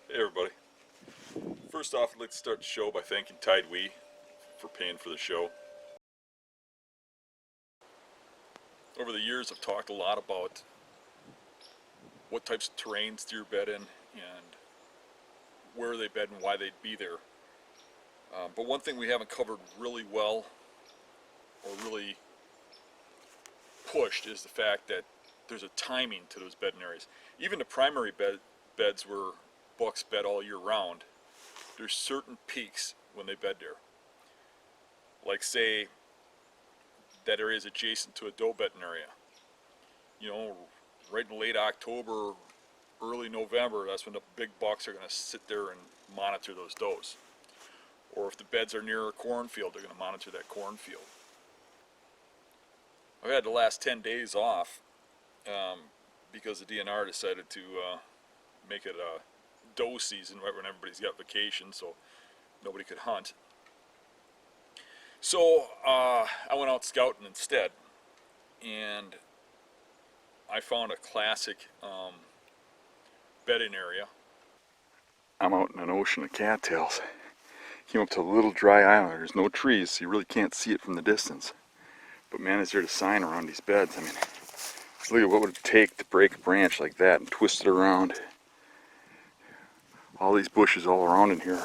Hey everybody. First off, I'd like to start the show by thanking Tide We for paying for the show. Over the years, I've talked a lot about what types of terrains deer bed in and where they bed and why they'd be there. But one thing we haven't covered really well or really pushed is the fact that there's a timing to those bedding areas. Even the primary beds where bucks bed all year round, there's certain peaks when they bed there. Like say that area is adjacent to a doe bedding area. You know, right in late October, early November, that's when the big bucks are going to sit there and monitor those does. Or if the beds are near a cornfield, they're going to monitor that cornfield. I've had the last 10 days off because the DNR decided to make it a doe season right when everybody's got vacation, so nobody could hunt. So I went out scouting instead, and I found a classic bedding area. I'm out in an ocean of cattails. Came up to a little dry island. There's no trees, so you really can't see it from the distance. But man, is there a sign around these beds. I mean, look at what would it take to break a branch like that and twist it around. All these bushes all around in here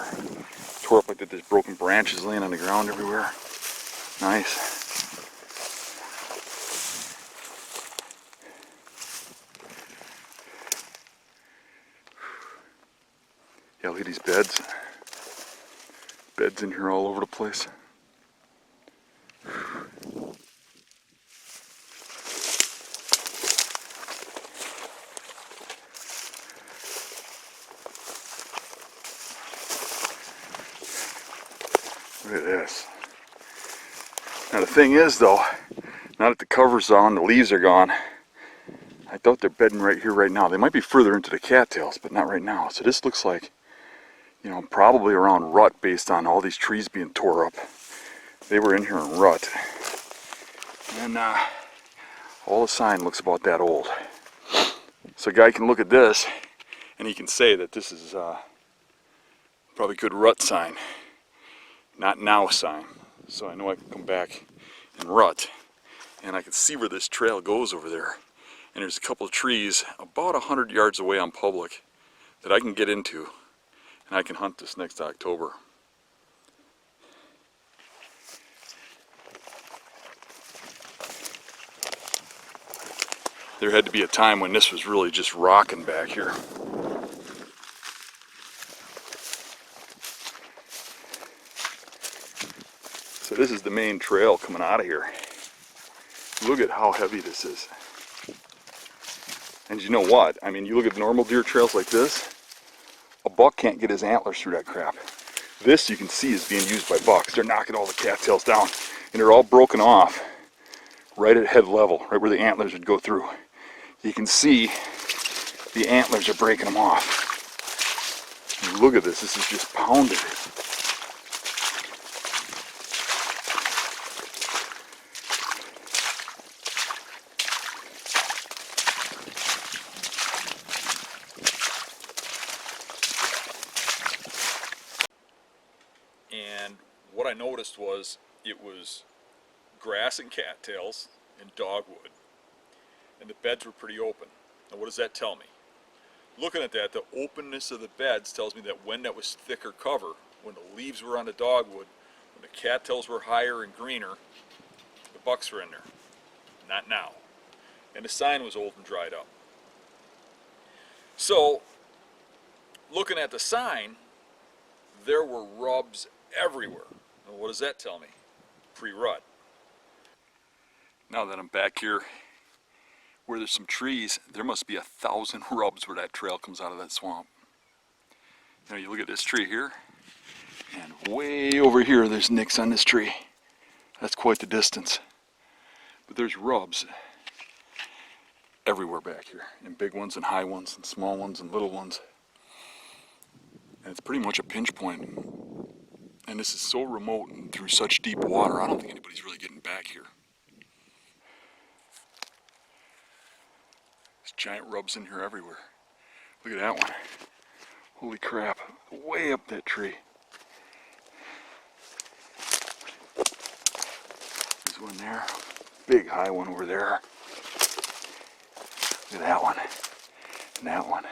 tore up like that. There's broken branches laying on the ground everywhere. Nice. Yeah, look at these beds. Beds in here all over the place. Look at this. Now the thing is though, now that the cover's on, the leaves are gone, I thought they're bedding right here right now. They might be further into the cattails, but not right now. So this looks like, you know, probably around rut based on all these trees being tore up. They were in here in rut. And all the sign looks about that old. So a guy can look at this and he can say that this is probably good rut sign, not now sign. So I know I can come back and rut, and I can see where this trail goes over there. And there's a couple of trees about 100 yards away on public that I can get into, and I can hunt this next October. There had to be a time when this was really just rocking back here. So this is the main trail coming out of here. Look at how heavy this is. And you know what? I mean, you look at normal deer trails like this, a buck can't get his antlers through that crap. This you can see is being used by bucks. They're knocking all the cattails down, and they're all broken off right at head level, right where the antlers would go through. You can see the antlers are breaking them off. And look at this, this is just pounded. And what I noticed was it was grass and cattails and dogwood, and the beds were pretty open. Now what does that tell me? Looking at that, the openness of the beds tells me that when that was thicker cover, when the leaves were on the dogwood, when the cattails were higher and greener, the bucks were in there. Not now. And the sign was old and dried up. So, looking at the sign, there were rubs everywhere. Now what does that tell me? Pre-rut. Now that I'm back here where there's some trees, there must be 1,000 rubs where that trail comes out of that swamp. Now you look at this tree here, and way over here there's nicks on this tree. That's quite the distance. But there's rubs everywhere back here, and big ones and high ones and small ones and little ones. And it's pretty much a pinch point. And this is so remote and through such deep water, I don't think anybody's really getting back here. There's giant rubs in here everywhere. Look at that one. Holy crap, way up that tree. There's one there, big high one over there. Look at that one, and that one.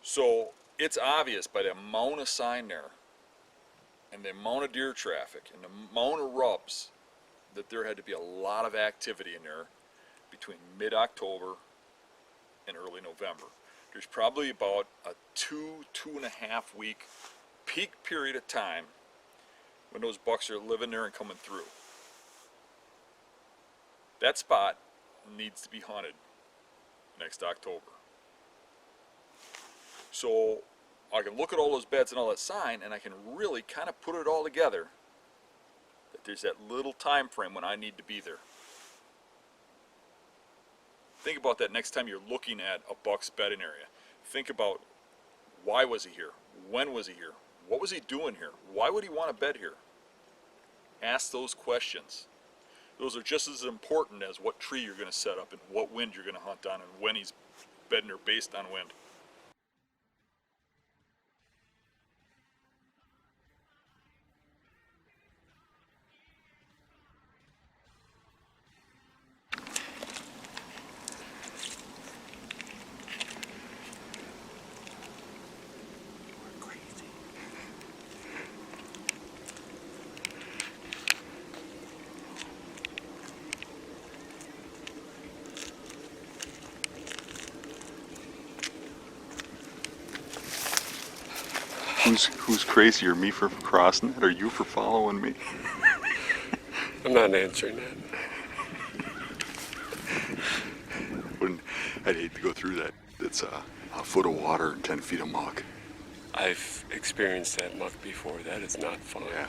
So it's obvious by the amount of sign there, and the amount of deer traffic, and the amount of rubs, that there had to be a lot of activity in there between mid-October and early November. There's probably about a 2.5 week peak period of time when those bucks are living there and coming through. That spot needs to be hunted next October. So I can look at all those beds and all that sign, and I can really kind of put it all together that there's that little time frame when I need to be there. Think about that next time you're looking at a buck's bedding area. Think about, why was he here? When was he here? What was he doing here? Why would he want a bed here? Ask those questions. Those are just as important as what tree you're going to set up and what wind you're going to hunt on and when he's bedding there based on wind. Who's crazier, me for crossing it or you for following me? I'm not answering that. I'd hate to go through that. It's a foot of water and 10 feet of muck. I've experienced that muck before. That is not fun. Yeah.